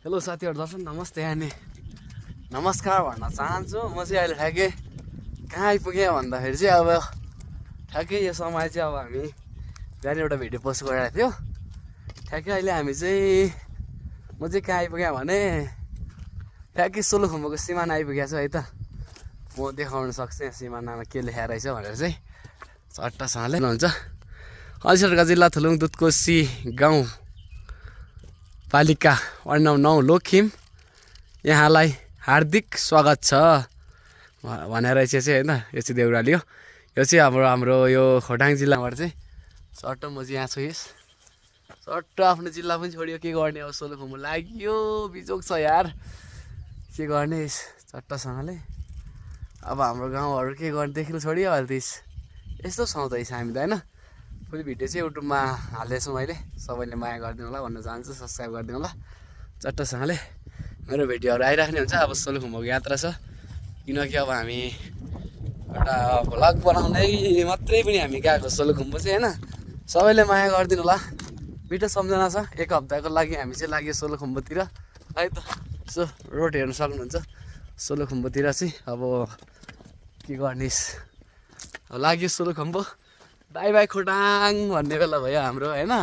Hello साथीहरु दर्शक नमस्ते अनि नमस्कार भन्न चाहन्छु। म चाहिँ अहिले ठ्याक्कै कहाँ आइपुगेँ भन्दाखेरि चाहिँ अब ठ्याक्कै यो समय चाहिँ अब हामी बिहान एउटा भिडियो पोस्ट गरिरहेको थियो। ठ्याक्कै अहिले हामी चाहिँ म चाहिँ कहाँ आइपुगेँ भने ठ्याक्कै सोलुखुम्बुको सिमाना आइपुगेको छु है त। म देखाउन सक्छु यहाँ सिमानामा के लेखेर रहेछ भनेर चाहिँ चट्टसँगले हुन्छ। कञ्चनजङ्घा जिल्ला थुलुङ दुधकोशी गाउँ पालिका वार्ड नम्बर 9 लोखिम यहाँलाई हार्दिक स्वागत छ भनेर चाहिँ हैन। यो चाहिँ देउराली हो। यो चाहिँ हाम्रो यो खोटाङ जिल्लाबाट चाहिँ चट्ट म चाहिँ यहाँ छु। यस चट्ट आफ्नो जिल्ला पनि छोडियो के गर्ने अब सोलुखुम्बु लाग्यो बिजोक छ यार के गर्ने चट्टसँगले। अब हाम्रो गाउँहरू के गर्ने देख्नु छोडियो अहिले त्यस यस्तो छौँ त हामी त हैन। फुल भिडियो चाहिँ युट्युबमा हाल्दैछु मैले। सबैले माया गरिदिनु होला भन्न चाहन्छु, सब्स्क्राइब गरिदिनु होला। चट्टसँगले मेरो भिडियोहरू आइराख्ने हुन्छ। अब सोलुखुम्बुको यात्रा छ किनकि अब हामी एउटा भ्लग बनाउँदै मात्रै पनि हामी गएको सोलुखुम्बु चाहिँ हैन। सबैले माया गरिदिनु होला। मिठो सम्झना छ। एक हप्ताको लागि हामी चाहिँ लाग्यो सोलुखुम्बुतिर है त। सो रोड हेर्न सक्नुहुन्छ सोलुखुम्बुतिर चाहिँ अब के गर्निस् अब लाग्यो सोलुखुम्बु। बाई बाई खोटाङ भन्ने बेला भयो हाम्रो हैन।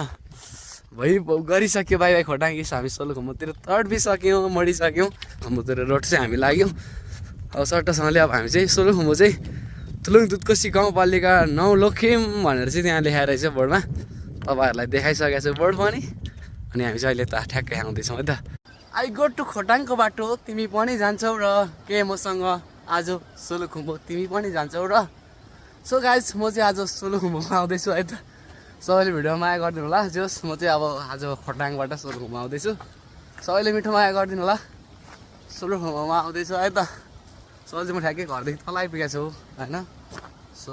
गरिसक्यो बाई बाई खोटाङ। हामी सोलुखुम्बुतिर तड्पिसक्यौँ मरिसक्यौँ। खम्बुतिर रोड चाहिँ हामी लाग्यौँ। अब सट्टसँगले अब हामी चाहिँ सोलुखुम्बु चाहिँ थुलुङ दुधकोशी गाउँपालिका 9 लोखिम भनेर चाहिँ त्यहाँ लेखाएर रहेछ बोर्डमा। तपाईँहरूलाई देखाइसकेको छु बोर्ड पनि। अनि हामी चाहिँ अहिले त ठ्याक्कै आउँदैछौँ है त। आई गो टु खोटाङको बाटो तिमी पनि जान्छौ र के मसँग आज सोलुखुम्बु तिमी पनि जान्छौ र। सो गाइज म चाहिँ आज सोलुखुम्बुमा आउँदैछु है त। सबैले भिडियो माया गरिदिनु होला। जस म चाहिँ अब आज खोटाङबाट सोलुखुम्बु आउँदैछु। सबैले मिठो माया गरिदिनु होला। सोलुखुम्बुमा आउँदैछु है त। सो चाहिँ म ठ्याक्कै घरदेखि तल आइपुगेको छु होइन। सो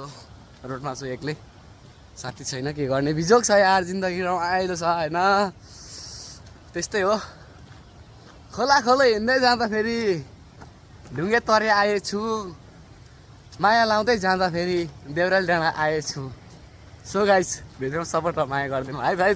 रोडमा छु एक्लै, साथी छैन के गर्ने बिजोक छ यार जिन्दगी रमाइलो छ होइन। त्यस्तै हो। खोला खोला हिँड्दै जाँदाखेरि ढुङ्गे तरे आएछु, माया लाउँदै जाँदाखेरि देउराली डाँडा आएछु। सो गाइस भिडियोमा सपोर्ट र माया गरिदिनु है भाइ।